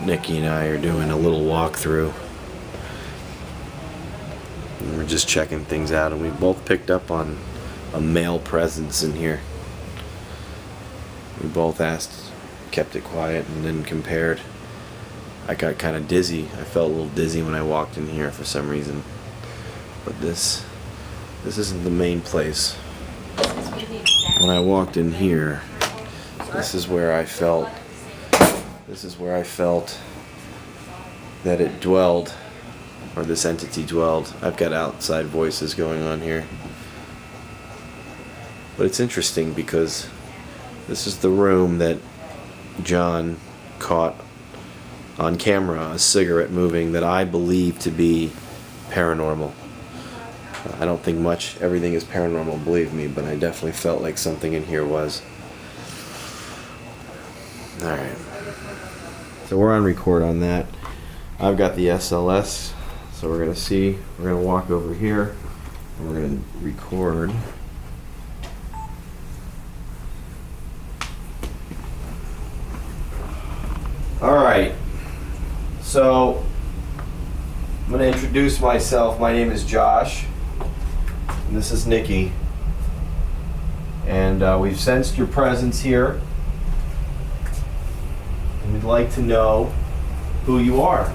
Nikki and I are doing a little walkthrough. And we're just checking things out, and we both picked up on a male presence in here. We both asked, kept it quiet, and then compared. I got kind of dizzy. I felt a little dizzy when I walked in here for some reason. But this isn't the main place. When I walked in here, this is where I felt that it dwelled, or this entity dwelled. I've got outside voices going on here. But it's interesting because this is the room that John caught on camera, a cigarette moving, that I believe to be paranormal. I don't think everything is paranormal, believe me, but I definitely felt like something in here was. Alright. So we're on record on that. I've got the SLS, so we're going to walk over here, and we're going to record. Alright. So, I'm going to introduce myself. My name is Josh, and this is Nikki. And we've sensed your presence here, and we'd like to know who you are.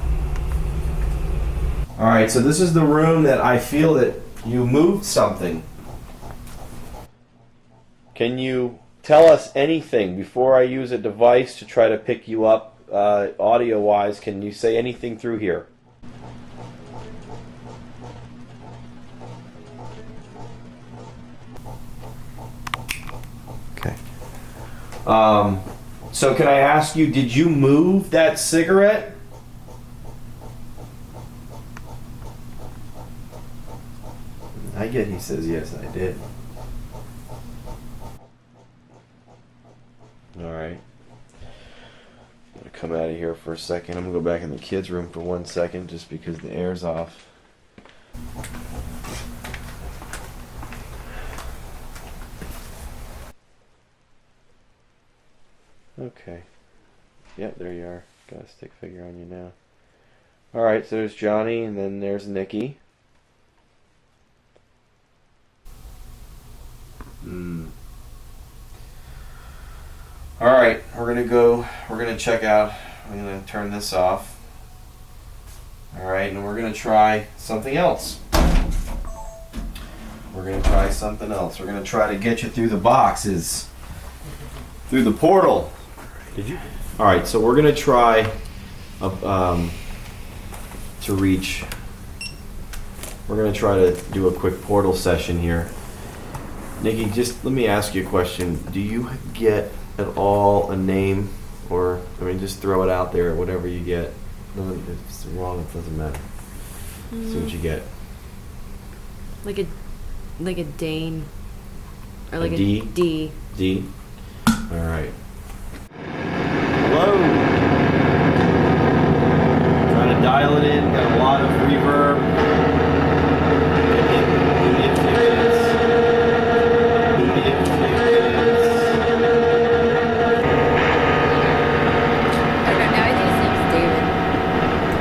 Alright, so this is the room that I feel that you moved something. Can you tell us anything before I use a device to try to pick you up? Audio-wise, can you say anything through here? Okay. So can I ask you, did you move that cigarette? I get he says yes, I did. Alright. Come out of here for a second. I'm gonna go back in the kids' room for 1 second just because the air's off. Okay. Yep, there you are. Got a stick figure on you now. Alright, so there's Johnny, and then there's Nikki. Alright, we're gonna check out. I'm gonna turn this off. Alright, and we're gonna try something else. We're gonna try to get you through the boxes. Through the portal. Did you? Alright, so we're gonna try to reach. We're gonna try to do a quick portal session here. Nikki, just let me ask you a question. Do you get at all a name, or just throw it out there, whatever you get? No, if it's wrong, it doesn't matter. See what you get. Like a Dane, or like a D. A D. D. All right. Hello. Trying to dial it in. Got a lot of reverb.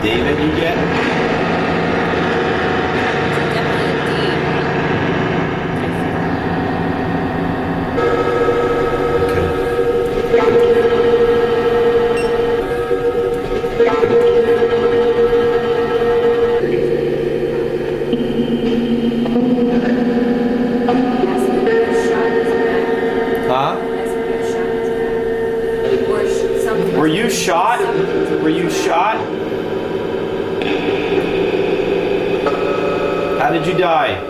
David, you get? Definitely a D. Huh? Were you shot? Were you shot? How did you die?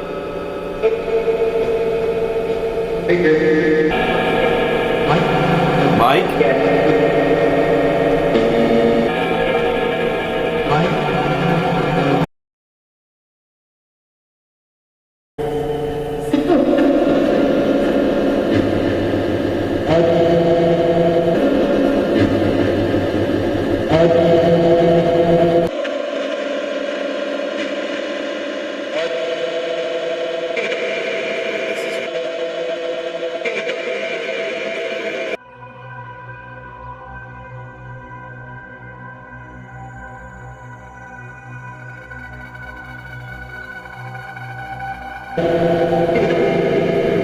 Mike?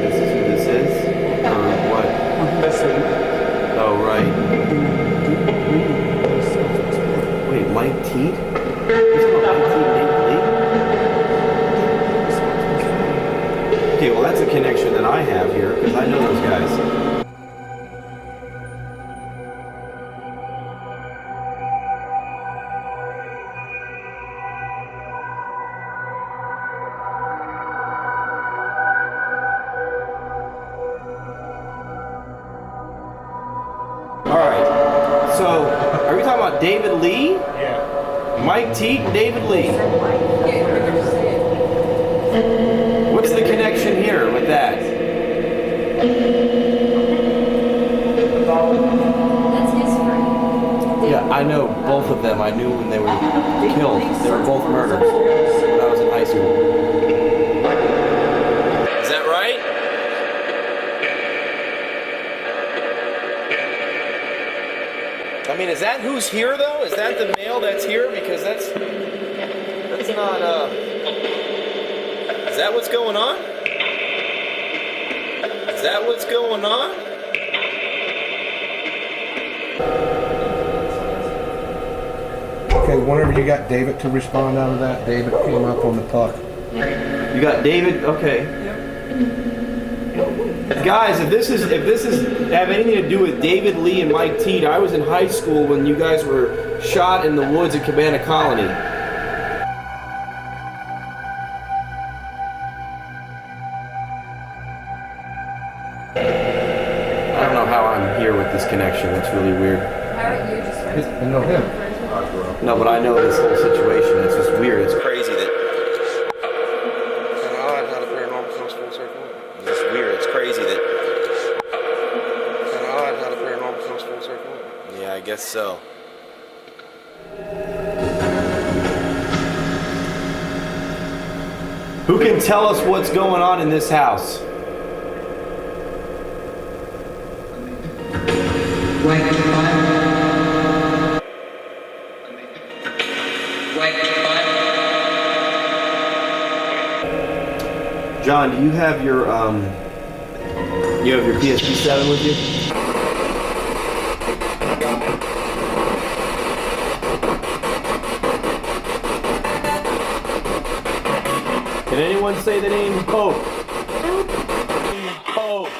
This is who this is? Or what? Oh, right. Wait, Mike Teed? He's not Mike Teed, Nate Lee? Okay, well that's a connection that I have here, because I know those guys. Alright, so are we talking about David Lee? Yeah. Mike Teed and David Lee. What's the connection here with that? That's his friend. Yeah, I know both of them. I knew when they were killed. They were both murdered when I was in high school. Is that right? I mean, is that who's here though? Is that the male that's here? Because that's not is that what's going on? Is that what's going on? Okay, whenever you got David to respond out of that, David came up on the puck. You got David. Okay. Guys, if this is have anything to do with David Lee and Mike Teed, I was in high school when you guys were shot in the woods at Cabana Colony. I don't know how I'm here with this connection. That's really weird. How are you just friends? I know him. No, but I know this whole situation. It's just weird. It's crazy that. It's weird. It's crazy that. Yeah, I guess so. Who can tell us what's going on in this house? John, do you have your PSP7 with you? Can anyone say the name H.O.P.E? H.O.P.E.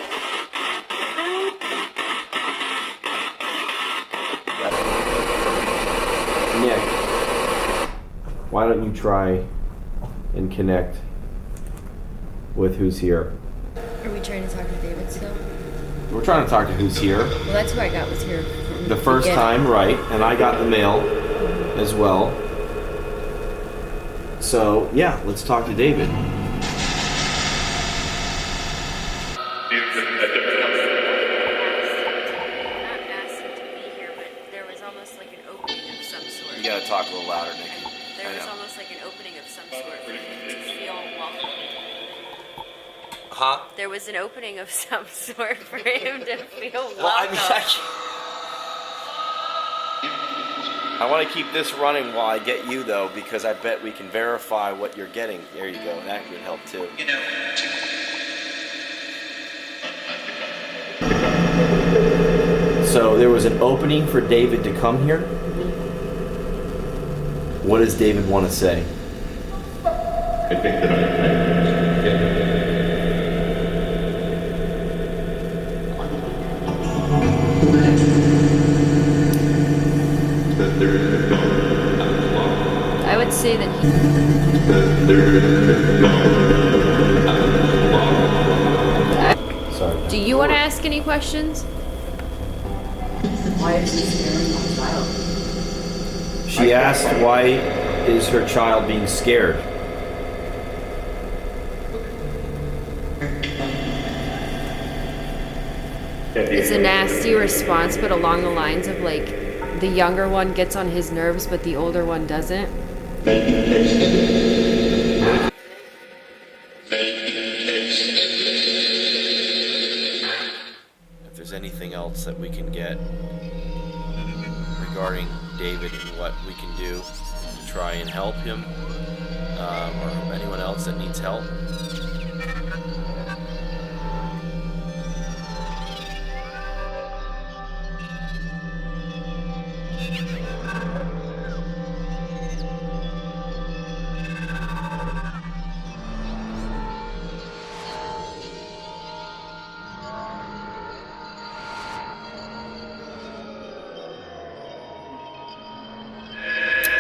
Nick, why don't you try and connect with who's here? Are we trying to talk to David still? We're trying to talk to who's here. Well, that's who I got was here. From The first beginning. time, right, and I got the mail as well. So, yeah, let's talk to David. You gotta talk a little louder, Nikki. There was almost like an opening of some sort for him to feel welcome. Huh? There was an opening of some sort for him to feel welcome. Well, I want to keep this running while I get you, though, because I bet we can verify what you're getting. There you go. That would help, too. So there was an opening for David to come here. What does David want to say? I think that that there is a God. I would say that he. That there is a God. Sorry. Do you want to ask any questions? Why is he scaring my child? She asked, why is her child being scared? It's a nasty response, but along the lines of like, the younger one gets on his nerves, but the older one doesn't. If there's anything else that we can get regarding David and what we can do to try and help him, or anyone else that needs help,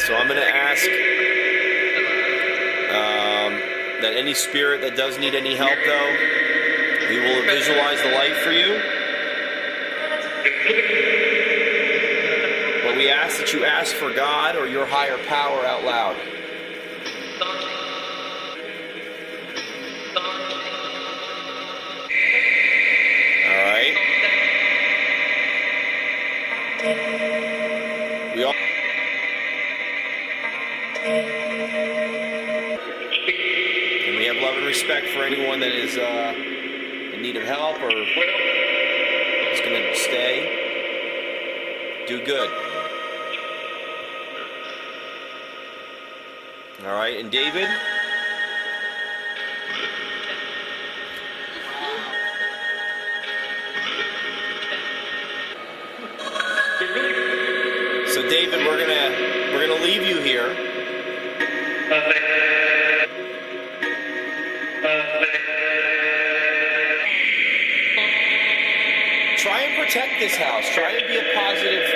So I'm going to ask that any spirit that does need any help, though, we will visualize the light for you. But we ask that you ask for God or your higher power out loud. All right. We all. And we have love and respect for anyone that is in need of help or is going to stay. Do good. All right, and David? So David, we're gonna leave you here. Try and protect this house. Try and be a positive